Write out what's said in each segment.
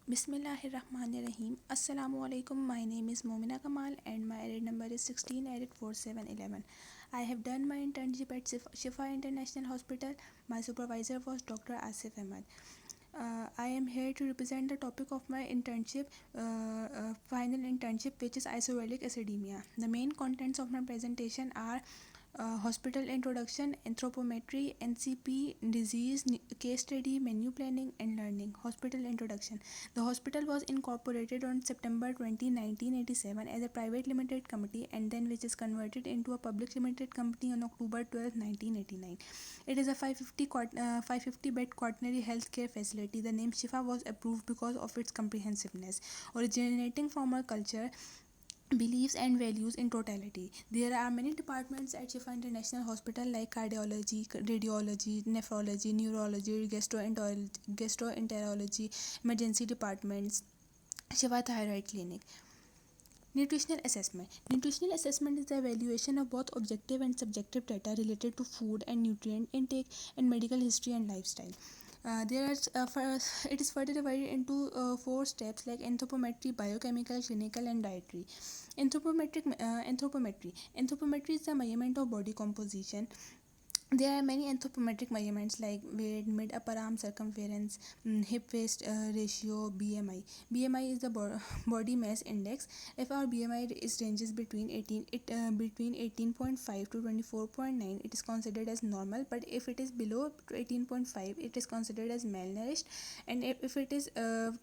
Bismillahirrahmanirrahim. Assalamu alaikum. My name is Momina Kamal and my edit number is 16 edit 4711. I have done my internship at Shifa International Hospital. My supervisor was Dr. Asif Ahmed. I am here to represent the topic of my internship, final internship, which is isovelaroc acidemia. The main contents of my presentation are hospital introduction, anthropometry, NCP, disease, case study, menu planning, and learning. Hospital introduction. The hospital was incorporated on September 20, 1987 as a private limited company and then which is converted into a public limited company on October 12, 1989. It is a 550 bed quaternary healthcare facility. The name Shifa was approved because of its comprehensiveness, originating from a culture, beliefs and values in totality. There are many departments at Shifa International Hospital like cardiology, radiology, nephrology, neurology, gastroenterology, emergency departments, Shifa Thyroid Clinic. Nutritional assessment. Nutritional assessment is the evaluation of both objective and subjective data related to food and nutrient intake and medical history and lifestyle. It is further divided into 4 steps like anthropometry, biochemical, clinical, and dietary. Anthropometry is the measurement of body composition. There are many anthropometric measurements like weight, mid upper arm circumference, hip waist ratio, BMI. BMI is the body mass index. If our BMI is ranges between 18.5 to 24.9, it is considered as normal. But if it is below 18.5, it is considered as malnourished. And if it is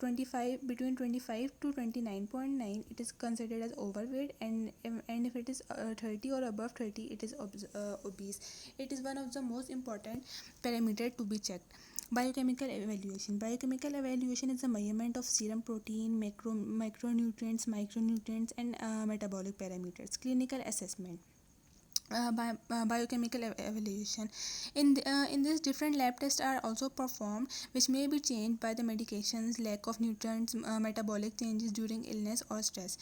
25 to 29.9, it is considered as overweight. And if it is 30 or above 30, it is obese. It is one of the most important parameter to be checked. Biochemical evaluation. Biochemical evaluation is a measurement of serum protein, micronutrients, and metabolic parameters. Clinical assessment. Biochemical evaluation. In this, different lab tests are also performed, which may be changed by the medications, lack of nutrients, metabolic changes during illness or stress.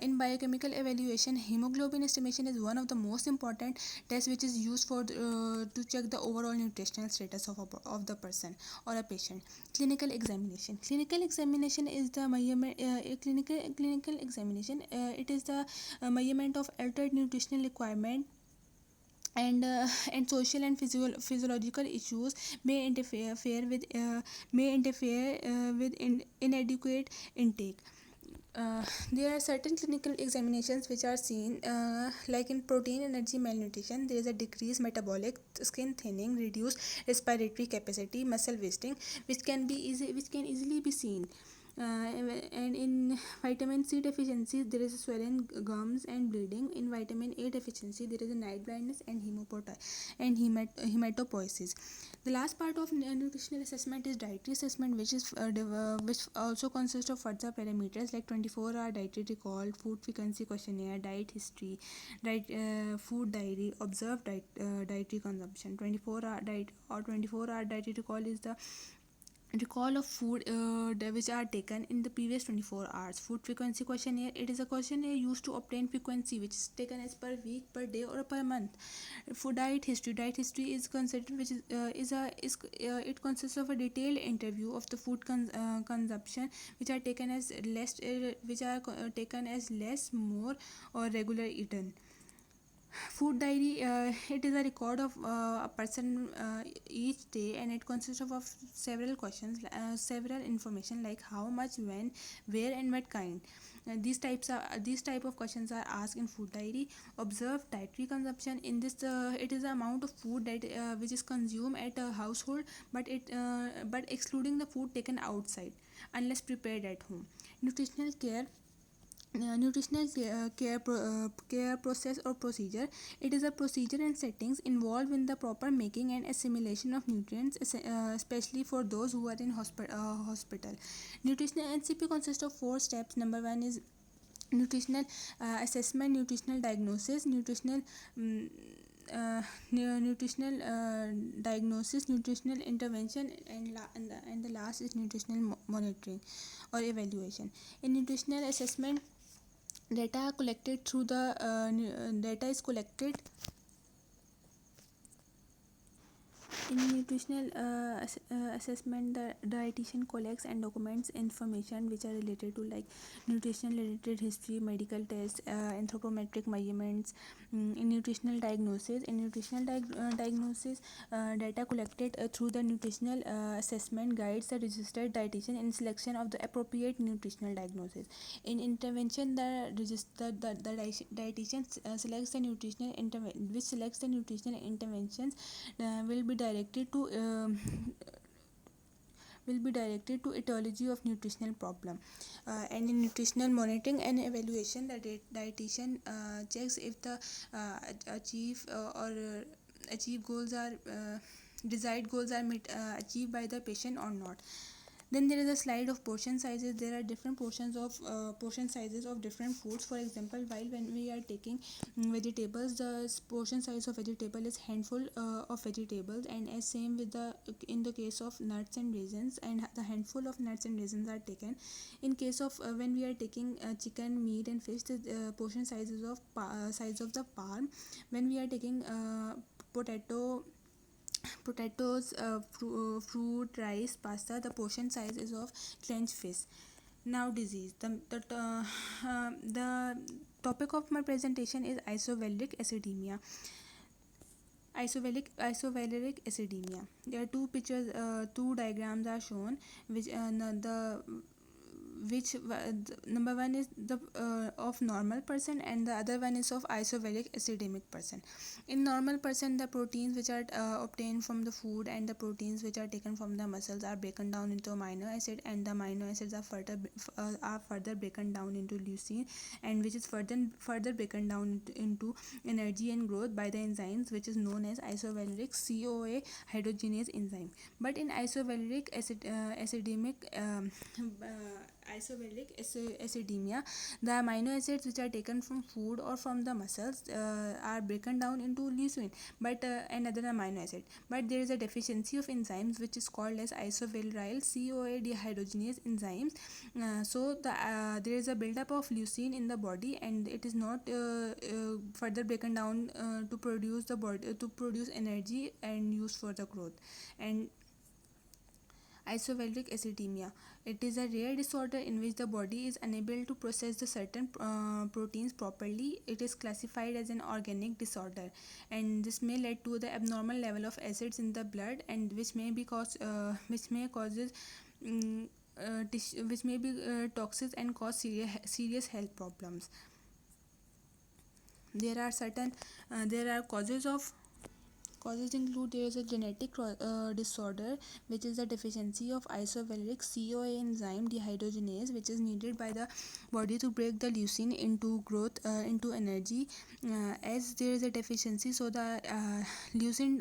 In biochemical evaluation, hemoglobin estimation is one of the most important tests which is used for to check the overall nutritional status of the person or a patient. Clinical examination. Clinical examination is the measurement. Clinical examination. It is the measurement of altered nutritional requirement and social and physiological issues may interfere with inadequate intake. There are certain clinical examinations which are seen like in protein energy malnutrition. There is a decreased metabolic, skin thinning, reduced respiratory capacity, muscle wasting, which can easily be seen. And in vitamin C deficiency, there is swelling gums and bleeding. In vitamin A deficiency, there is a night blindness and hematopoiesis. The last part of nutritional assessment is dietary assessment, which also consists of further parameters like 24-hour dietary recall, food frequency questionnaire, diet history, food diary, observed dietary consumption. 24-hour dietary recall is the recall of food which are taken in the previous 24 hours. Food frequency questionnaire. It is a questionnaire used to obtain frequency which is taken as per week, per day, or per month. For diet history. Diet history is considered it consists of a detailed interview of the food consumption which are taken as taken as less, more, or regular eaten. Food diary. It is a record of a person each day, and it consists of several questions, several information like how much, when, where, and what kind. These type of questions are asked in food diary. Observed dietary consumption. In this, it is the amount of food that which is consumed at a household, but excluding the food taken outside, unless prepared at home. Nutritional care. Care process or procedure. It is a procedure and settings involved in the proper making and assimilation of nutrients, especially for those who are in hospital. Nutritional NCP consists of 4 steps. Number 1 is nutritional assessment, nutritional diagnosis, nutritional intervention, and the last is nutritional monitoring or evaluation. In nutritional assessment, data is collected In nutritional assessment, the dietitian collects and documents information which are related to like nutrition related history, medical tests, anthropometric measurements. In nutritional diagnosis, diagnosis, data collected through the nutritional assessment guides the registered dietitian in selection of the appropriate nutritional diagnosis. In intervention, the dietitian selects the nutritional which selects the nutritional interventions will be directed to etiology of nutritional problem. And in nutritional monitoring and evaluation, the dietitian checks if the achieve or achieve goals are desired goals are achieved by the patient or not. Then there is a slide of portion sizes. There are different portion sizes of different foods. For example, while when we are taking vegetables, the portion size of vegetable is handful of vegetables, and as same with the in the case of nuts and raisins, and the handful of nuts and raisins are taken. In case of when we are taking chicken, meat and fish, the portion sizes of size of the palm. When we are taking potatoes, fruit, rice, pasta, the portion size is of clenched fish. Now disease. The topic of my presentation is isovaleric acidemia. Isovaleric acidemia. There are two pictures, two diagrams are shown, which the which number one is the of normal person, and the other one is of isovaleric acidemic person. In normal person, the proteins which are obtained from the food and the proteins which are taken from the muscles are broken down into amino acid, and the amino acids are further broken down into leucine, and which is further broken down into energy and growth by the enzymes which is known as isovaleric CoA hydrogenase enzyme. But in acidemia, the amino acids which are taken from food or from the muscles are broken down into leucine, but another amino acid. But there is a deficiency of enzymes which is called as isovaleryl CoA dehydrogenase enzymes. There is a buildup of leucine in the body, and it is not further broken down to produce energy and use for the growth. And isovaleric acidemia. It is a rare disorder in which the body is unable to process the certain proteins properly. It is classified as an organic disorder, and this may lead to the abnormal level of acids in the blood, and which may be toxic and cause serious health problems. There are causes include there is a genetic disorder, which is the deficiency of isovaleric CoA enzyme dehydrogenase, which is needed by the body to break the leucine into energy. As there is a deficiency, so the leucine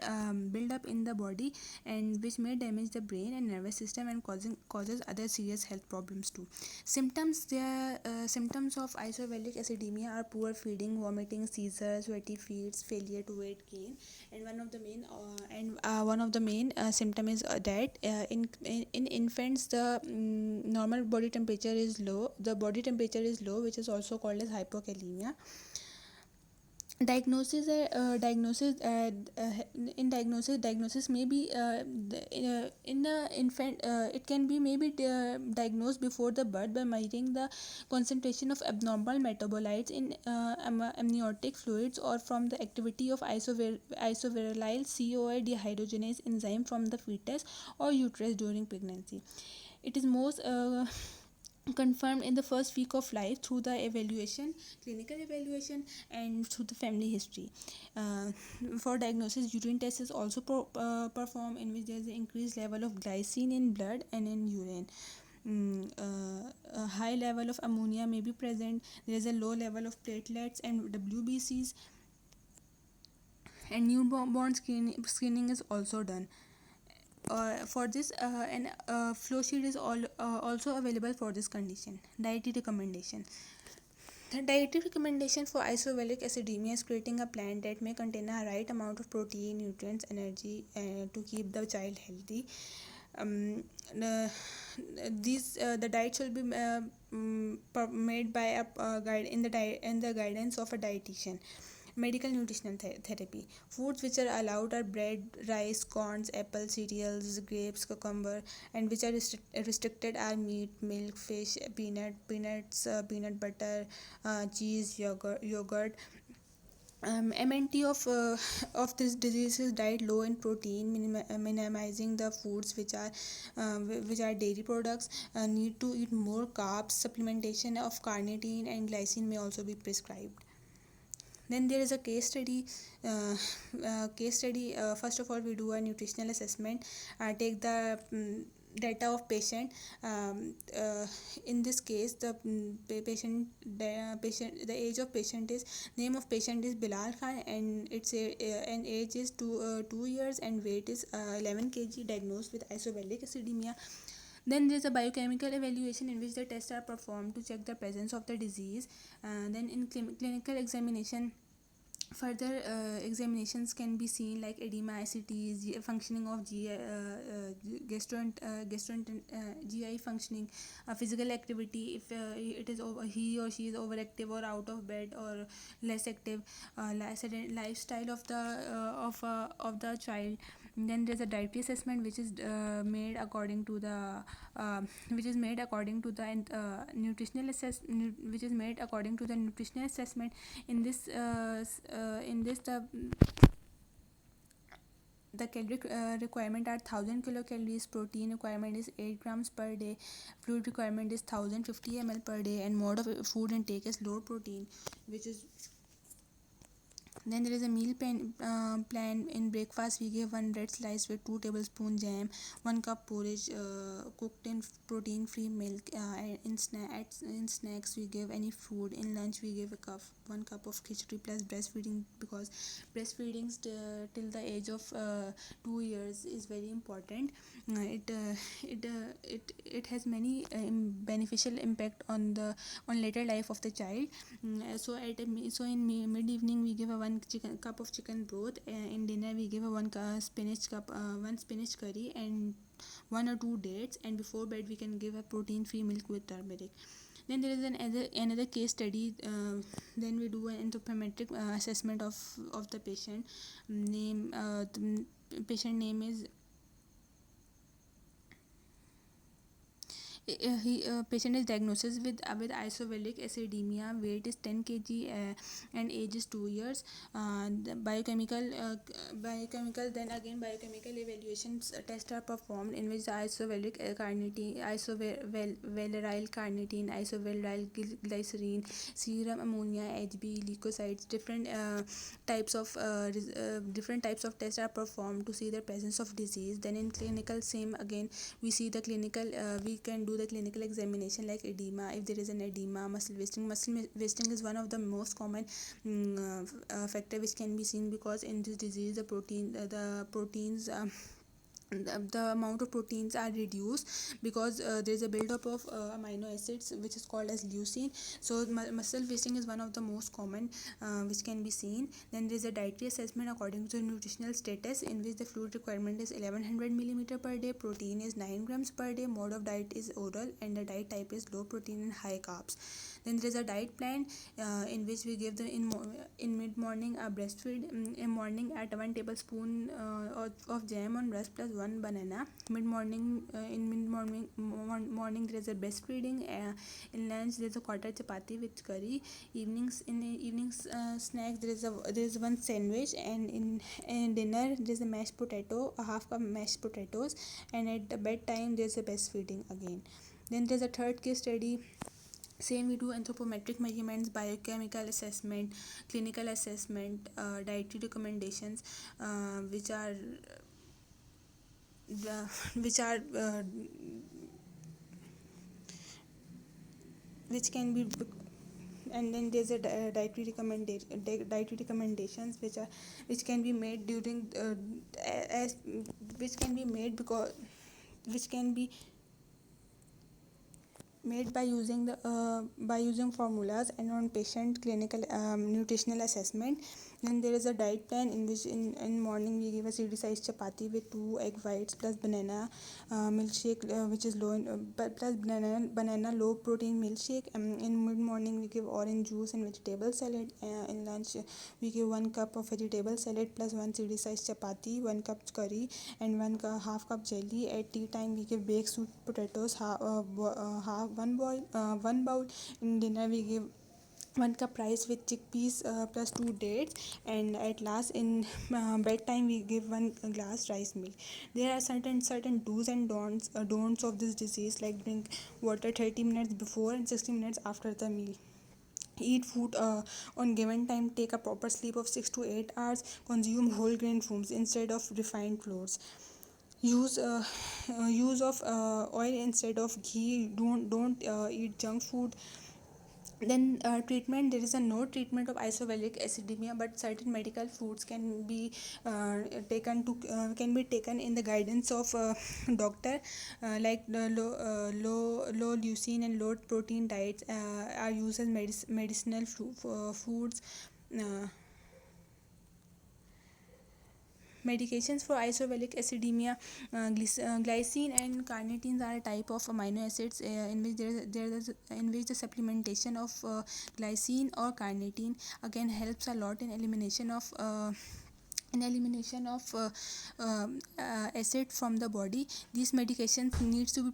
build up in the body, and which may damage the brain and nervous system, and causes other serious health problems too. Symptoms of isovaleric acidemia are poor feeding, vomiting, seizures, sweaty feet, failure to weight gain, and one of the main symptom is that in infants the normal body temperature is low. The body temperature is low, which is also called as hypokalemia. Diagnosis may be in the infant. It can be maybe diagnosed before the birth by measuring the concentration of abnormal metabolites in amniotic fluids, or from the activity of isoveryl CoA dehydrogenase enzyme from the fetus or uterus during pregnancy. It is most confirmed in the first week of life through the clinical evaluation, and through the family history. For diagnosis, urine test is also performed, in which there is an increased level of glycine in blood and in urine. A high level of ammonia may be present. There is a low level of platelets and WBCs, and newborn screening is also done. For this, an flow sheet is also available for this condition. Dietary recommendation. The dietary recommendation for isovaleric acidemia is creating a plan that may contain a right amount of protein, nutrients, energy to keep the child healthy. The diet should be made by a guide in the guidance of a dietitian. Medical nutritional therapy. Foods which are allowed are bread, rice, corns, apples, cereals, grapes, cucumber, and which are restricted are meat, milk, fish, peanuts, peanut butter, cheese, yogurt. MNT of this disease is diet low in protein, minimizing the foods which are dairy products. Need to eat more carbs. Supplementation of carnitine and glycine may also be prescribed. Then there is a case study. First of all, we do a nutritional assessment. Take the data of patient. In this case, the age of patient is, name of patient is Bilal Khan, and and age is 2 years, and weight is 11 kg, diagnosed with isobelic acidemia. Then there is a biochemical evaluation in which the tests are performed to check the presence of the disease. Then in clinical examination, further examinations can be seen like edema, ascites, functioning of GI functioning, physical activity, if it is he or she is overactive or out of bed or less active, lifestyle of the child. Then there's a dietary assessment which is made according to the which is made according to the nutritional assessment. In this the calorie requirement are 1000 kilocalories, protein requirement is 8 grams per day, fluid requirement is 1050 ml per day, and mode of food intake is low protein, which is. Then there is a meal plan. In breakfast, we give one bread slice with 2 tablespoon jam, 1 cup porridge cooked in protein-free milk. And in snacks, we give any food. In lunch, we give 1 cup of khichdi plus breastfeeding, because breastfeeding till the age of 2 years is very important. It has many beneficial impact on later life of the child. So in mid evening, we give a 1 cup of chicken broth. In dinner, we give a 1 spinach curry and 1 or 2 dates. And before bed, we can give a protein free milk with turmeric. Then there is another case study. Then we do an anthropometric assessment of the patient. The patient name is. Patient is diagnosed with isobelic acidemia. Weight is 10 kg and age is 2 years. The biochemical evaluations tests are performed, in which the isobelic carnitine, isovelaryl carnitine, isovelaryl glycerine, serum ammonia, Hb, leukocytes. Different types of tests are performed to see the presence of disease. Then in clinical, same again, we see the clinical. We can do the clinical examination like edema. If there is an edema, muscle wasting is one of the most common factor which can be seen, because in this disease the proteins the amount of proteins are reduced, because there is a buildup of amino acids which is called as leucine. So muscle wasting is one of the most common which can be seen. Then there is a dietary assessment according to nutritional status, in which the fluid requirement is 1100 millimeter per day, protein is 9 grams per day, mode of diet is oral, and the diet type is low protein and high carbs. Then there is a diet plan in which we give in mid morning a breastfeed. In morning, add 1 tablespoon of jam on breast plus 1 banana. Morning there is a breastfeeding. In lunch there is a quarter chapati with curry. Evenings snacks there is 1 sandwich, and in dinner there is a mashed potato, a half cup mashed potatoes, and at the bedtime there is a breastfeeding again. Then there is a third case study. Same, we do anthropometric measurements, biochemical assessment, clinical assessment, dietary recommendations, which are which can be. And then there's a dietary recommendations which can be made during which can be made by using formulas and on patient clinical nutritional assessment. Then there is a diet plan in which in morning we give a CD size chapati with 2 egg whites plus banana milkshake, which is low in, plus banana low protein milkshake. In mid morning we give orange juice and vegetable salad. In lunch we give 1 cup of vegetable salad plus 1 CD size chapati, 1 cup curry, and half cup jelly. At tea time we give baked sweet potatoes, half one bowl. In dinner we give 1 cup rice with chickpeas plus 2 dates, and at last in bedtime we give 1 glass rice milk. There are certain do's and don'ts of this disease, like drink water 30 minutes before and 60 minutes after the meal. Eat food on given time. Take a proper sleep of 6 to 8 hours. Consume whole grain foods instead of refined flours. Use of oil instead of ghee. Don't eat junk food. Then treatment, there is a no treatment of isovelic acidemia, but certain medical foods can be taken in the guidance of doctor, like the low leucine and low protein diets are used as medicinal foods. uh, Medications for isovelic acidemia. Glycine and carnitine are a type of amino acids in which the supplementation of glycine or carnitine again helps a lot in elimination of acid from the body. These medications needs to be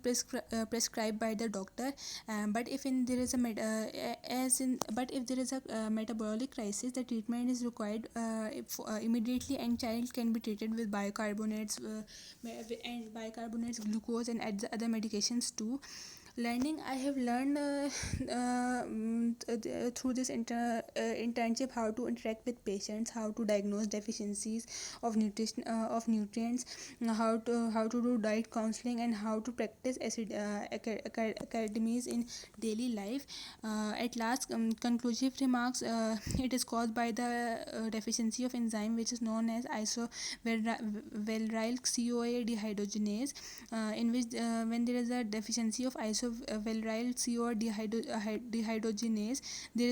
prescribed by the doctor. But if there is a metabolic crisis, the treatment is required immediately, and child can be treated with bicarbonates, glucose, and other medications too. Learning, I have learned through this internship how to interact with patients, how to diagnose deficiencies of nutrients, how to do diet counseling, and how to practice academies in daily life. At last, conclusive remarks. It is caused by the deficiency of enzyme which is known as isovalyl CoA dehydrogenase, in which when there is a deficiency of isovalyl CoA dehydrogenase, there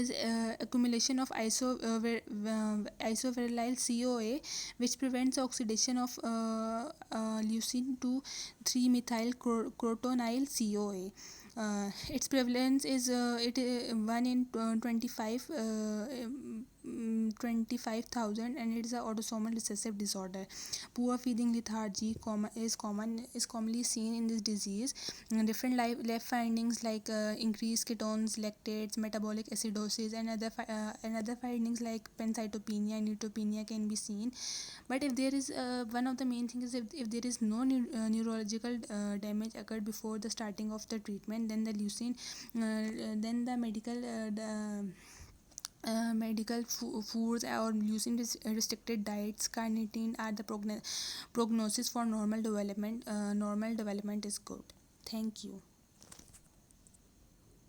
is accumulation of isovalyl CoA, which prevents oxidation of leucine to 3-methyl crotonyl CoA. Its prevalence is 1 in 25,000, and it is an autosomal recessive disorder. Poor feeding lethargy is commonly seen in this disease. Different lab findings like increased ketones, lactates, metabolic acidosis, and other findings like pancytopenia and neutropenia can be seen. But if there is one of the main things is, if there is no neurological damage occurred before the starting of the treatment, then the leucine then the medical foods or leucine restricted diets, carnitine are the prognosis for normal development. Normal development is good. Thank you.